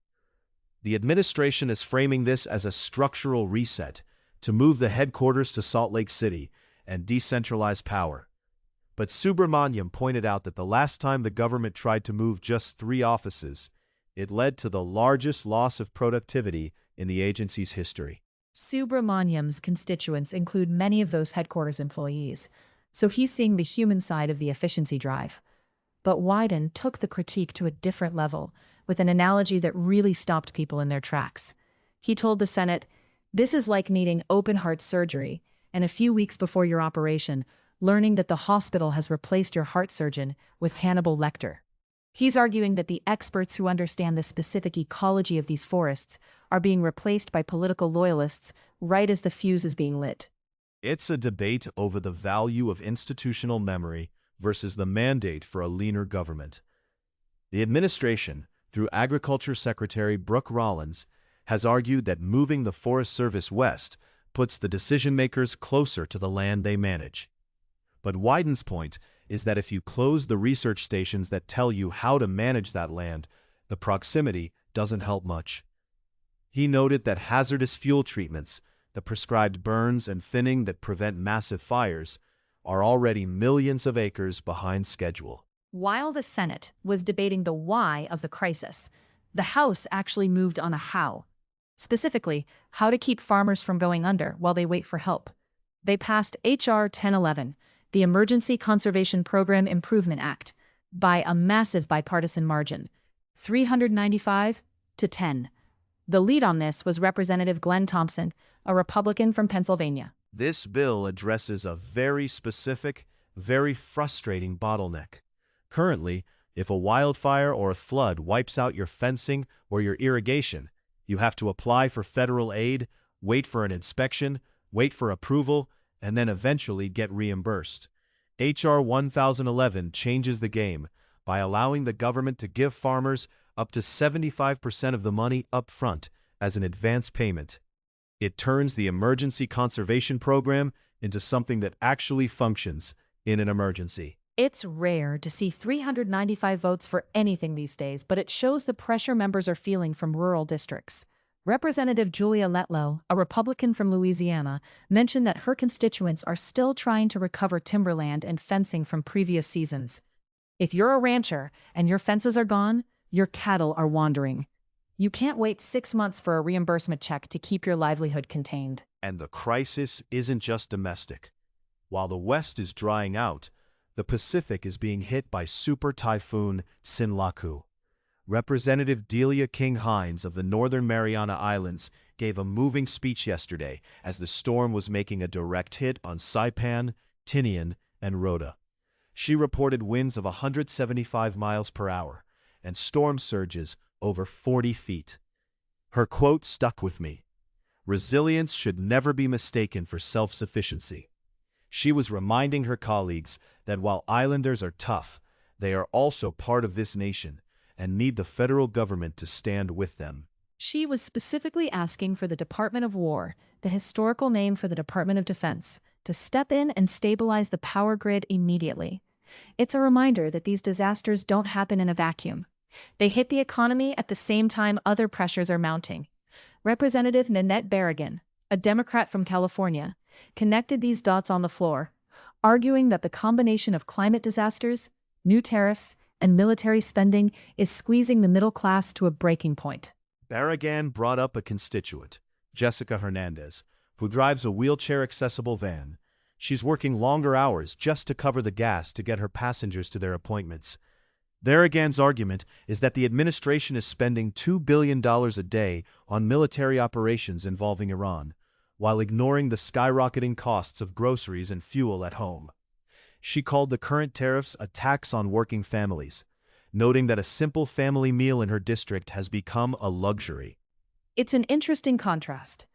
The administration is framing this as a structural reset to move the headquarters to Salt Lake City and decentralize power. But Subramaniam pointed out that the last time the government tried to move just 3 offices, it led to the largest loss of productivity in the agency's history. Subramaniam's constituents include many of those headquarters employees, so he's seeing the human side of the efficiency drive. But Wyden took the critique to a different level, with an analogy that really stopped people in their tracks. He told the Senate, "This is like needing open-heart surgery, and a few weeks before your operation, learning that the hospital has replaced your heart surgeon with Hannibal Lecter." He's arguing that the experts who understand the specific ecology of these forests are being replaced by political loyalists right as the fuse is being lit. It's a debate over the value of institutional memory versus the mandate for a leaner government. The administration, through Agriculture Secretary Brooke Rollins, has argued that moving the Forest Service west puts the decision-makers closer to the land they manage. But Wyden's point is that if you close the research stations that tell you how to manage that land, the proximity doesn't help much. He noted that hazardous fuel treatments, the prescribed burns and thinning that prevent massive fires, are already millions of acres behind schedule. While the Senate was debating the why of the crisis, the House actually moved on a how. Specifically, how to keep farmers from going under while they wait for help. They passed H.R. 1011, the Emergency Conservation Program Improvement Act, by a massive bipartisan margin, 395-10. The lead on this was Representative Glenn Thompson, a Republican from Pennsylvania. This bill addresses a very specific, very frustrating bottleneck. Currently, if a wildfire or a flood wipes out your fencing or your irrigation, you have to apply for federal aid, wait for an inspection, wait for approval, and then eventually get reimbursed. H.R. 1011 changes the game by allowing the government to give farmers up to 75% of the money up front as an advance payment. It turns the emergency conservation program into something that actually functions in an emergency. It's rare to see 395 votes for anything these days, but it shows the pressure members are feeling from rural districts. Representative Julia Letlow, a Republican from Louisiana, mentioned that her constituents are still trying to recover timberland and fencing from previous seasons. If you're a rancher and your fences are gone, your cattle are wandering. You can't wait 6 months for a reimbursement check to keep your livelihood contained. And the crisis isn't just domestic. While the West is drying out, the Pacific is being hit by Super Typhoon Sinlaku. Representative Delia King Hines of the Northern Mariana Islands gave a moving speech yesterday as the storm was making a direct hit on Saipan, Tinian, and Rota. She reported winds of 175 miles per hour and storm surges over 40 feet. Her quote stuck with me. "Resilience should never be mistaken for self-sufficiency." She was reminding her colleagues that while islanders are tough, they are also part of this nation and need the federal government to stand with them. She was specifically asking for the Department of War, the historical name for the Department of Defense, to step in and stabilize the power grid immediately. It's a reminder that these disasters don't happen in a vacuum. They hit the economy at the same time other pressures are mounting. Representative Nanette Berrigan, a Democrat from California, connected these dots on the floor, arguing that the combination of climate disasters, new tariffs, and military spending is squeezing the middle class to a breaking point. Berrigan brought up a constituent, Jessica Hernandez, who drives a wheelchair-accessible van. She's working longer hours just to cover the gas to get her passengers to their appointments. Berrigan's argument is that the administration is spending $2 billion a day on military operations involving Iran, while ignoring the skyrocketing costs of groceries and fuel at home. She called the current tariffs a tax on working families, noting that a simple family meal in her district has become a luxury. It's an interesting contrast.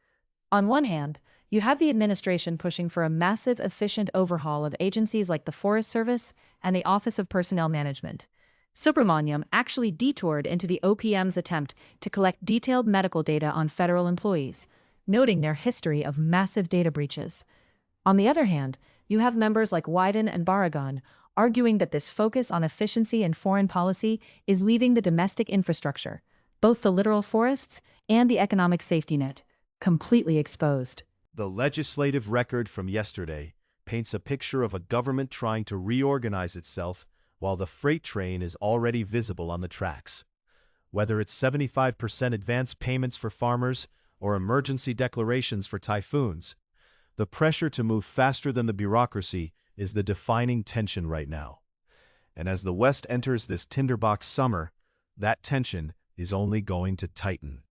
On one hand, you have the administration pushing for a massive, efficient overhaul of agencies like the Forest Service and the Office of Personnel Management. Subramaniam actually detoured into the OPM's attempt to collect detailed medical data on federal employees, noting their history of massive data breaches. On the other hand, you have members like Wyden and Barragan arguing that this focus on efficiency and foreign policy is leaving the domestic infrastructure, both the literal forests and the economic safety net, completely exposed. The legislative record from yesterday paints a picture of a government trying to reorganize itself while the freight train is already visible on the tracks. Whether it's 75% advance payments for farmers or emergency declarations for typhoons, the pressure to move faster than the bureaucracy is the defining tension right now. And as the West enters this tinderbox summer, that tension is only going to tighten.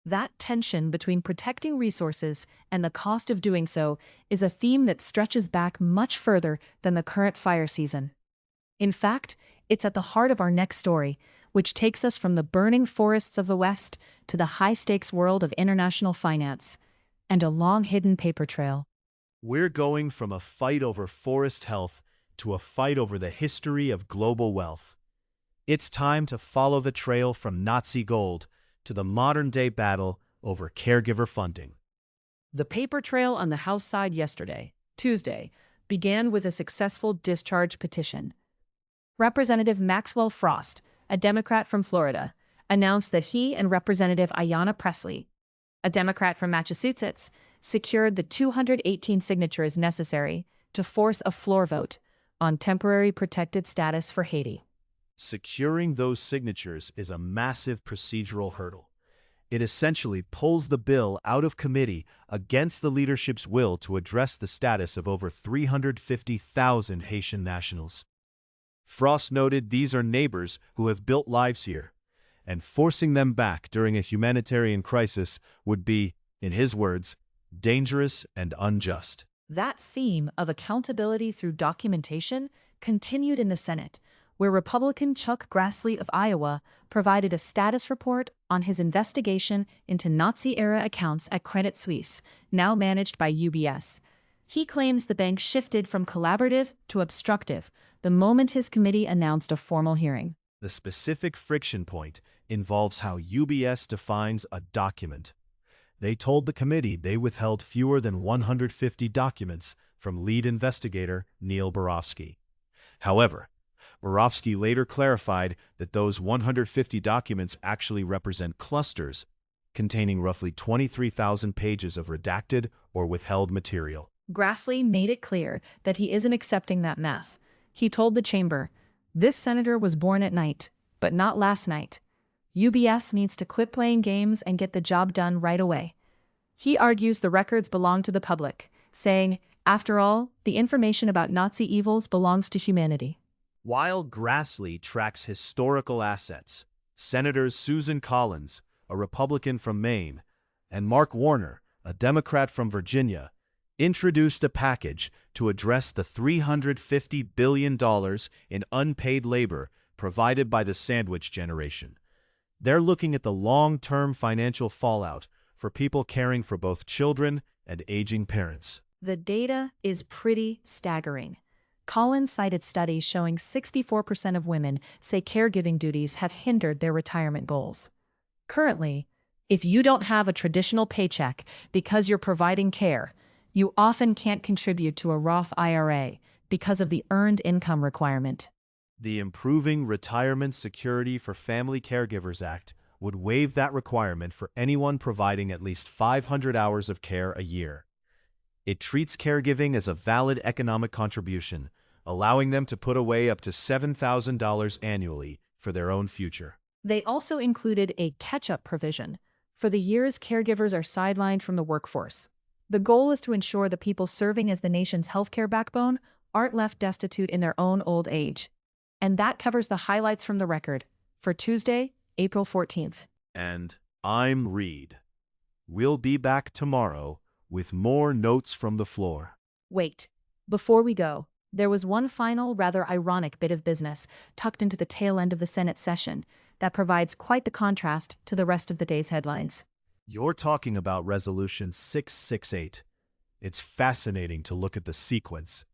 That tension between protecting resources and the cost of doing so is a theme that stretches back much further than the current fire season. In fact, it's at the heart of our next story, which takes us from the burning forests of the West to the high-stakes world of international finance, and a long-hidden paper trail. We're going from a fight over forest health to a fight over the history of global wealth. It's time to follow the trail from Nazi gold to the modern-day battle over caregiver funding. The paper trail on the House side yesterday, Tuesday, began with a successful discharge petition. Representative Maxwell Frost, a Democrat from Florida, announced that he and Representative Ayanna Pressley, a Democrat from Massachusetts, secured the 218 signatures necessary to force a floor vote on temporary protected status for Haiti. Securing those signatures is a massive procedural hurdle. It essentially pulls the bill out of committee against the leadership's will to address the status of over 350,000 Haitian nationals. Frost noted these are neighbors who have built lives here, and forcing them back during a humanitarian crisis would be, in his words, dangerous and unjust. That theme of accountability through documentation continued in the Senate, where Republican Chuck Grassley of Iowa provided a status report on his investigation into Nazi-era accounts at Credit Suisse, now managed by UBS. He claims the bank shifted from collaborative to obstructive the moment his committee announced a formal hearing. The specific friction point involves how UBS defines a document. They told the committee they withheld fewer than 150 documents from lead investigator Neil Barofsky. However, Barofsky later clarified that those 150 documents actually represent clusters containing roughly 23,000 pages of redacted or withheld material. Grassley made it clear that he isn't accepting that math. He told the chamber, "This senator was born at night, but not last night. UBS needs to quit playing games and get the job done right away." He argues the records belong to the public, saying, "After all, the information about Nazi evils belongs to humanity." While Grassley tracks historical assets, Senators Susan Collins, a Republican from Maine, and Mark Warner, a Democrat from Virginia, introduced a package to address the $350 billion in unpaid labor provided by the sandwich generation. They're looking at the long-term financial fallout for people caring for both children and aging parents. The data is pretty staggering. Collins cited studies showing 64% of women say caregiving duties have hindered their retirement goals. Currently, if you don't have a traditional paycheck because you're providing care, you often can't contribute to a Roth IRA because of the earned income requirement. The Improving Retirement Security for Family Caregivers Act would waive that requirement for anyone providing at least 500 hours of care a year. It treats caregiving as a valid economic contribution, allowing them to put away up to $7,000 annually for their own future. They also included a catch-up provision for the years caregivers are sidelined from the workforce. The goal is to ensure the people serving as the nation's healthcare backbone aren't left destitute in their own old age. And that covers the highlights from the record for Tuesday, April 14th. And I'm Reed. We'll be back tomorrow with more notes from the floor. Wait, before we go, there was one final, rather ironic bit of business tucked into the tail end of the Senate session that provides quite the contrast to the rest of the day's headlines. You're talking about Resolution 668. It's fascinating to look at the sequence.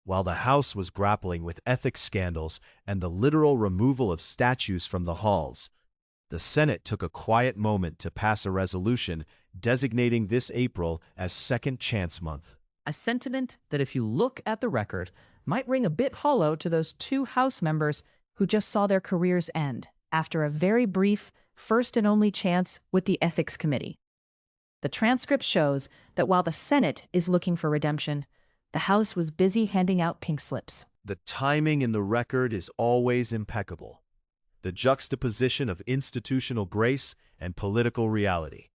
While the House was grappling with ethics scandals and the literal removal of statues from the halls, the Senate took a quiet moment to pass a resolution designating this April as Second Chance Month. A sentiment that, if you look at the record, might ring a bit hollow to those two House members who just saw their careers end after a very brief first and only chance with the Ethics Committee. The transcript shows that while the Senate is looking for redemption, the House was busy handing out pink slips. The timing in the record is always impeccable. The juxtaposition of institutional grace and political reality.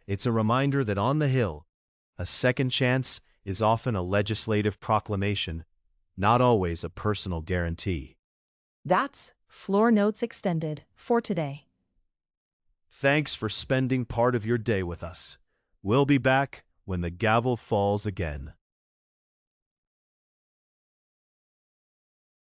It's a reminder that on the Hill, a second chance is often a legislative proclamation, not always a personal guarantee. That's Floor Notes Extended for today. Thanks for spending part of your day with us. We'll be back when the gavel falls again.